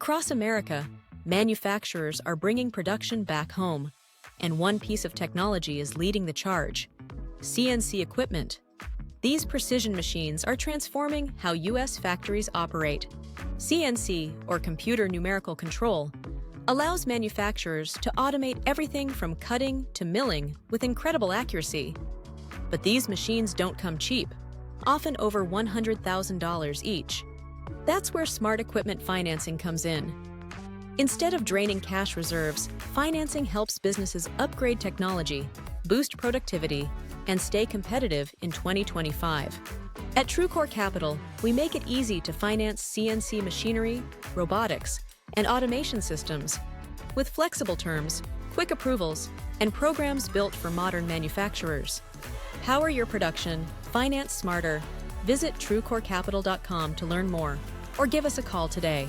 Across America, manufacturers are bringing production back home, and one piece of technology is leading the charge: CNC equipment. These precision machines are transforming how U.S. factories operate. CNC, or Computer Numerical Control, allows manufacturers to automate everything from cutting to milling with incredible accuracy. But these machines don't come cheap, often over $100,000 each. That's where smart equipment financing comes in. Instead of draining cash reserves, financing helps businesses upgrade technology, boost productivity, and stay competitive in 2025. At Truecore Capital, we make it easy to finance CNC machinery, robotics, and automation systems. With flexible terms, quick approvals, and programs built for modern manufacturers. Power your production, finance smarter. Visit TruecoreCapital.com to learn more, or give us a call today.